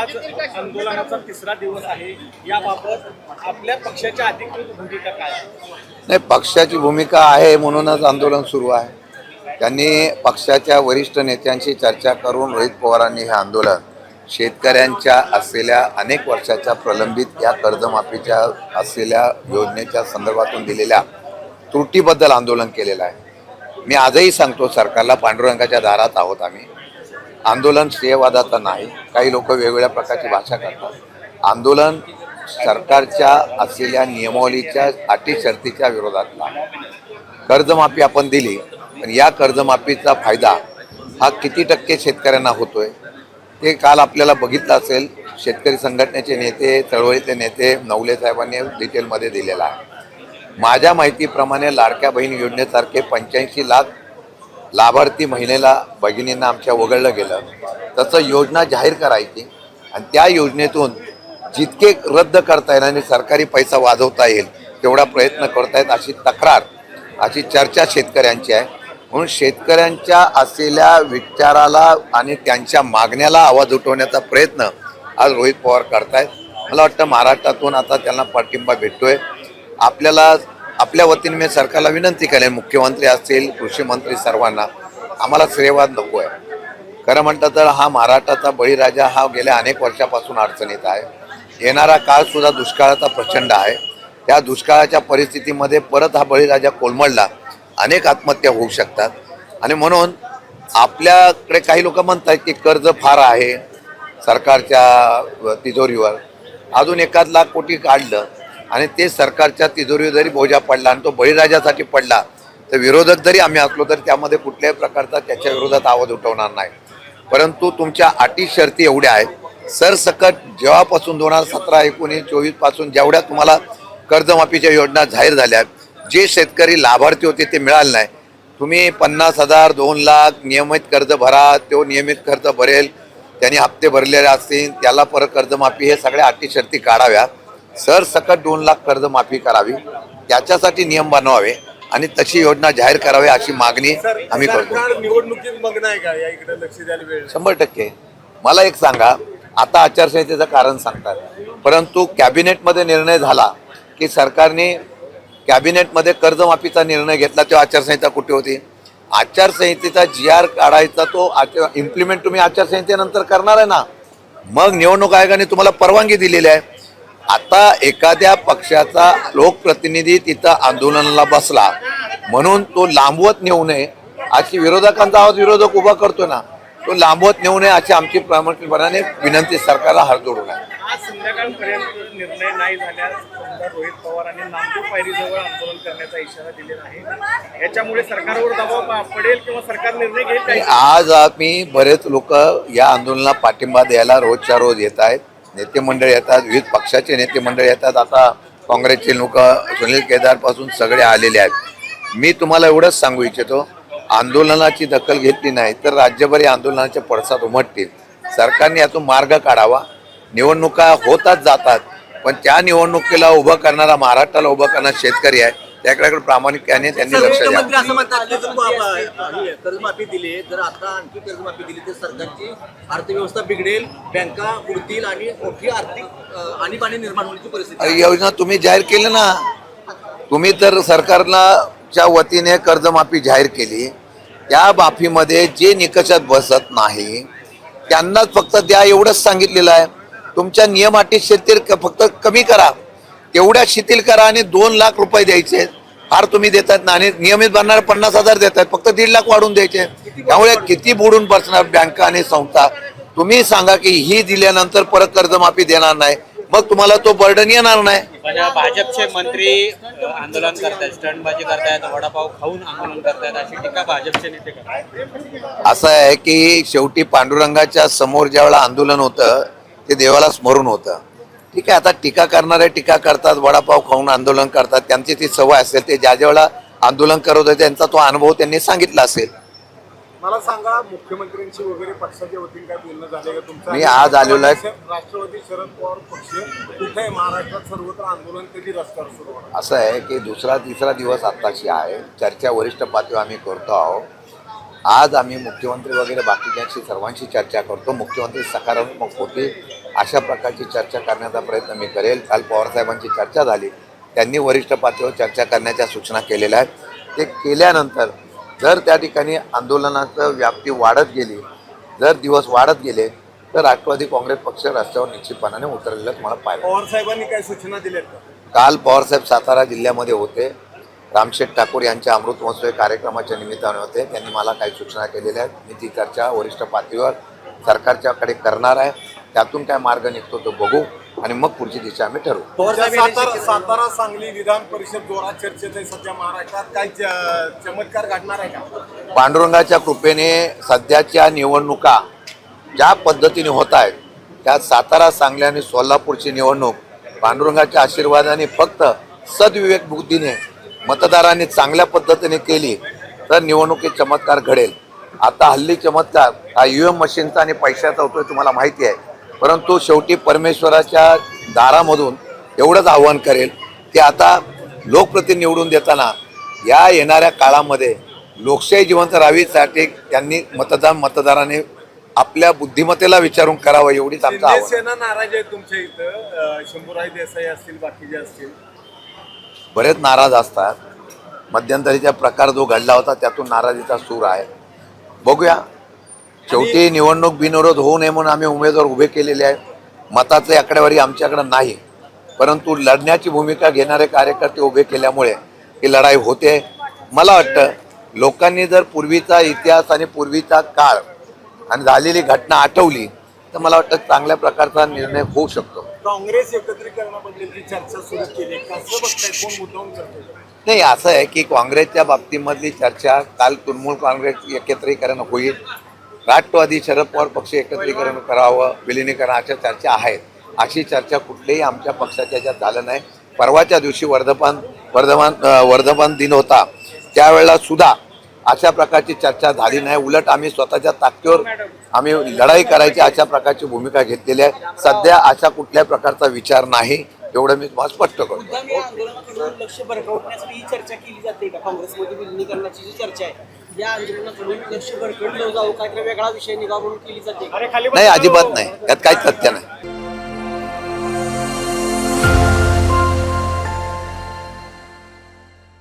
आज आंदोलनाचा तिसरा दिवस आहे, याबाबत आपल्या पक्षाच्या अधिकृत भूमिका काय आहे? नाही, पक्षाची भूमिका आहे म्हणूनच आंदोलन सुरू आहे. त्यांनी पक्षाच्या वरिष्ठ नेत्यांशी चर्चा करून रोहित पवारांनी हे आंदोलन शेतकऱ्यांच्या असलेल्या अनेक वर्षाच्या प्रलंबित या कर्जमाफीच्या असलेल्या योजनेच्या संदर्भातून दिलेल्या त्रुटीबद्दल आंदोलन केलेलं आहे. मी आजही सांगतो सरकारला, पांडुरंगाच्या दारात आहोत आम्ही. आंदोलन श्रेयवादाचं नाही. काही लोक वेगवेगळ्या प्रकारची भाषा करतात. आंदोलन सरकारच्या असलेल्या नियमावलीच्या अटी शर्तीच्या विरोधातला. कर्जमाफी आपण दिली, पण या कर्जमाफीचा फायदा हा किती टक्के शेतकऱ्यांना होतोय ते काल आपल्याला बघितलं असेल. शेतकरी संघटनेचे नेते, चळवळीचे नेते नवले साहेबांनी डिटेलमध्ये दिलेला आहे. माझ्या माहितीप्रमाणे लाडक्या बहीण योजनेसारखे 85 लाख लाभार्थी महिलेला भगिनींना आमच्या वगळलं गेलं. तसं योजना जाहीर करायची आणि त्या योजनेतून जितके रद्द करता येईल आणि सरकारी पैसा वाजवता येईल तेवढा प्रयत्न करतायत, अशी तक्रार, अशी चर्चा शेतकऱ्यांची आहे. म्हणून शेतकऱ्यांच्या असलेल्या विचाराला आणि त्यांच्या मागण्याला आवाज उठवण्याचा प्रयत्न आज रोहित पवार करतायत. मला वाटतं महाराष्ट्रातून आता त्यांना पाठिंबा भेटतोय. आपल्या वतीने मी सरकारला विनंती करेन, मुख्यमंत्री असतील, कृषी मंत्री, सर्वांना, आम्हाला श्रेयवाद नको आहे. खरं म्हटलं तर हा महाराष्ट्राचा बळीराजा हा गेल्या अनेक वर्षापासून अडचणीत आहे. येणारा काळ सुद्धा दुष्काळाचा प्रचंड आहे. त्या दुष्काळाच्या परिस्थितीमध्ये परत हा बळीराजा कोलमडला, अनेक आत्महत्या होऊ शकतात. आणि म्हणून आपल्याकडे काही लोक म्हणतात की कर्ज फार आहे सरकारच्या तिजोरीवर. अजून 1 लाख कोटी काढलं आणि ते सरकारच्या तिजोरीवर जरी बोजा पडला आणि तो बळीराजासाठी पडला तर विरोधक जरी आम्ही असलो तरी त्यामध्ये कुठल्याही प्रकारचा त्याच्या विरोधात आवाज उठवणार नाही. परंतु तुमच्या अटी शर्ती एवढ्या आहेत सरसकट. जेव्हापासून 2017, 19, 24 पासून जेवढ्या तुम्हाला कर्जमाफीच्या योजना जाहीर झाल्या, जे शेतकरी लाभार्थी होते ते मिळाले नाही. तुम्ही 50,000, 2 लाख नियमित कर्ज भरा, तो नियमित कर्ज भरेल, त्यांनी हप्ते भरलेले असतील त्याला परत कर्जमाफी, हे सगळ्या अटी शर्ती काढाव्या. सरसकट 2 लाख कर्जमाफी करावी, त्याच्यासाठी नियम बनवावे आणि तशी योजना जाहीर करावी, अशी मागणी आम्ही करतो. निवडणुकीत मग्न आहे का? याकडे लक्ष द्यायला वेळ 100%. मला एक सांगा, आता आचारसंहितेचं कारण सांगतात, परंतु कॅबिनेटमध्ये निर्णय झाला की सरकारने कॅबिनेटमध्ये कर्जमाफीचा निर्णय घेतला, तेव्हा आचारसंहिता कुठे होती? आचारसंहितेचा GR काढायचा तो इम्प्लिमेंट तुम्ही आचारसंहितेनंतर करणार आहे ना. मग निवडणूक आयोगाने तुम्हाला परवानगी दिलेली आहे. आता एखाद्या पक्षाचा लोकप्रतिनिधी तिथं आंदोलनाला बसला म्हणून तो लांबवत नेऊ नये अशी विरोधकांचा आवाज विरोधक उभा करतो ना, तो लांबवत नेऊ नये अशी आमची प्रामुख्याने विनंती सरकारला हात जोडून आहे. आज संध्याकाळपर्यंत निर्णय नाही झाल्यास रोहित पवारांनी नांदूर पायरीजवळ आंदोलन करण्याचा इशारा दिलेला आहे. याच्यामुळे सरकारवर दबाव पडेल किंवा सरकार निर्णय घेईल काय? आज आम्ही बरेच लोक या आंदोलनाला पाठिंबा द्यायला रोजच्या रोज येत आहेत. नेते मंडळ येतात, विविध पक्षाचे नेते मंडळ येतात. आता काँग्रेसचे लोक सुनील केदारपासून सगळे आलेले आहेत. मी तुम्हाला एवढंच सांगू इच्छितो, आंदोलनाची दखल घेतली नाही तर राज्यभर या आंदोलनाचे पडसाद उमटतील. सरकारने यातून मार्ग काढावा. निवडणुका होतात जातात, पण त्या निवडणुकीला उभं करणारा, महाराष्ट्राला उभं करणारा शेतकरी आहे, त्याकडे प्रामाणिकपणे त्यांनी लक्ष द्यावं. असं म्हणतात की कर्जमाफी दिली, जर आता आणखी कर्जमाफी दिली तर सरकारची अर्थव्यवस्था बिघडेल, बँका बुडतील आणि मोठी आर्थिक आणीबाणी निर्माण होण्याची परिस्थिती. योजना तुम्ही जाहीर केली ना. तुम्ही तर सरकारला च्या वतीने कर्जमाफी जाहीर केली, त्या माफीमध्ये जे निकषात बसत नाही त्यांनाच फक्त द्या एवढंच सांगितलेलं आहे. तुमच्या नियम अटी शिथिल फक्त कमी करा, तेवढ्या शिथिल करा आणि 2 लाख रुपये द्यायचे. फार तुम्ही देतात ना, आणि नियमित भरणारे 50,000 देतात, फक्त 1.5 लाख वाढून द्यायचे. त्यामुळे किती बुडून बसणार बँका आणि संस्था. तुम्ही सांगा की ही दिल्यानंतर परत कर्जमाफी देणार नाही, मग तुम्हाला तो बर्डन येणार नाही. भाजपचे मंत्री आंदोलन करतायत, स्टंटबाजी करतायत, वडापाव खाऊन आंदोलन करतायत, अशी टीका भाजपचे नेते करतात. असं आहे की शेवटी पांडुरंगाच्या समोर ज्यावेळेला आंदोलन होतं ते देवाला स्मरून होतं. ठीक आहे, आता टीका करणारे टीका करतात, वडापाव खाऊन आंदोलन करतात, त्यांची ती सवय असेल. ते ज्या वेळेला आंदोलन करत होते त्यांचा तो अनुभव त्यांनी सांगितला असेल. मला सांगा, मुख्यमंत्र्यांशी वगैरे पक्षाच्या वतीने काय बोलणं झालं का तुमचं? मी आज आलेलो आहे. राष्ट्रवादी शरद पवार पक्ष कुठे आहे? महाराष्ट्रात सर्वत्र आंदोलन कधी रस्त्यावर सुरू होणार? असं आहे की 2-3 दिवस आत्ताची आहे. चर्चा वरिष्ठ पातळीवर आम्ही करतो आहोत. आज आम्ही मुख्यमंत्री वगैरे बाकीच्यांशी सर्वांशी चर्चा करतो. मुख्यमंत्री सकारात्मक होते अशा प्रकारची चर्चा करण्याचा प्रयत्न मी करेल. काल पवारसाहेबांची चर्चा झाली, त्यांनी वरिष्ठ पातळीवर चर्चा करण्याच्या सूचना केलेल्या आहेत. ते केल्यानंतर जर त्या ठिकाणी आंदोलनाचं व्याप्ती वाढत गेली, जर दिवस वाढत गेले, तर राष्ट्रवादी काँग्रेस पक्ष रस्त्यावर निश्चितपणाने उतरलेलंच मला पाहिलं. पवार साहेबांनी काय सूचना दिल्यात का? काल पवारसाहेब सातारा जिल्ह्यामध्ये होते, रामशेठ ठाकूर यांच्या अमृत महोत्सवी कार्यक्रमाच्या निमित्ताने होते. त्यांनी मला काही सूचना केलेल्या आहेत. मी ती चर्चा वरिष्ठ पातळीवर सरकारच्याकडे करणार आहे. त्यातून काय मार्ग निघतो तो बघू आणि मग पुढची दिशा आम्ही ठरवू. सातारा सांगली विधान परिषद जोरात चर्चेत आहे सध्या महाराष्ट्रात. काय चमत्कार घडणार आहे का? पांडुरंगाच्या कृपेने सध्याच्या निवडणुका ज्या पद्धतीने होत आहेत, त्यात सातारा, सांगली आणि सोलापूरची निवडणूक पांडुरंगाच्या आशीर्वादाने फक्त सद्विवेक बुद्धीने मतदारांनी चांगल्या पद्धतीने केली तर निवडणुकीत चमत्कार घडेल. आता हल्ली चमत्कार हा EVM मशीनचा आणि पैशाचा होतोय तुम्हाला माहिती आहे. परंतु शेवटी परमेश्वराच्या दारामधून एवढंच आव्हान करेल की आता लोकप्रतिनिधी निवडून देताना या येणाऱ्या काळामध्ये लोकशाही जिवंत राहावीसाठी त्यांनी मतदारांनी आपल्या बुद्धिमत्तेला विचारून करावं, एवढीच आमचं आव्हान. सेना नाराज आहे तुमच्या इथं. शंभूराज देसाई असतील, बाकीचे असतील, बरेच नाराज असतात. मध्यंतरीचा प्रकार जो घडला होता त्यातून नाराजीचा सूर आहे. बघूया, शेवटी निवडणूक बिनविरोध होऊ नये म्हणून आम्ही उमेदवार उभे केलेले आहेत. मताची आकडेवारी आमच्याकडे नाही, परंतु लढण्याची भूमिका घेणारे कार्यकर्ते उभे केल्यामुळे ही लढाई होते. मला वाटतं लोकांनी जर पूर्वीचा इतिहास आणि पूर्वीचा काळ आणि झालेली घटना आठवली तर मला वाटतं चांगल्या प्रकारचा निर्णय होऊ शकतो. काँग्रेस एकत्रीकरणाबद्दलची चर्चा सुरू केली. कसं बघताय, कोण मुद्दाम करतोय? नाही, असं आहे की काँग्रेसच्या बाबतीमधली चर्चा काल तृणमूल काँग्रेस एकत्रीकरण होईल, राष्ट्रवादी शरद पवार पक्ष एकत्रीकरण करावं, विलिनीकरण अशा चर्चा आहेत. अशी चर्चा कुठल्याही आमच्या पक्षाच्या ज्यात झालं नाही. परवाच्या दिवशी वर्धमान दिन होता, त्यावेळेला सुद्धा अशा प्रकारची चर्चा झाली नाही. उलट आम्ही स्वतःच्या ताकदीवर आम्ही लढाई करायची अशा प्रकारची भूमिका घेतलेली आहे. सध्या अशा कुठल्याही प्रकारचा विचार नाही, एवढं मी तुम्हाला स्पष्ट करतो. आंदोलनाकडून लक्ष भरकवण्यासाठी ही चर्चा केली जाते का? काँग्रेसमध्ये विलिनीकरणाची जी चर्चा आहे, या आंदोलनाकडून लक्ष भरकवलं जाऊ, काहीतरी वेगळा विषय निघा म्हणून केली जाते? नाही, अजिबात नाही, यात काहीच तथ्य नाही.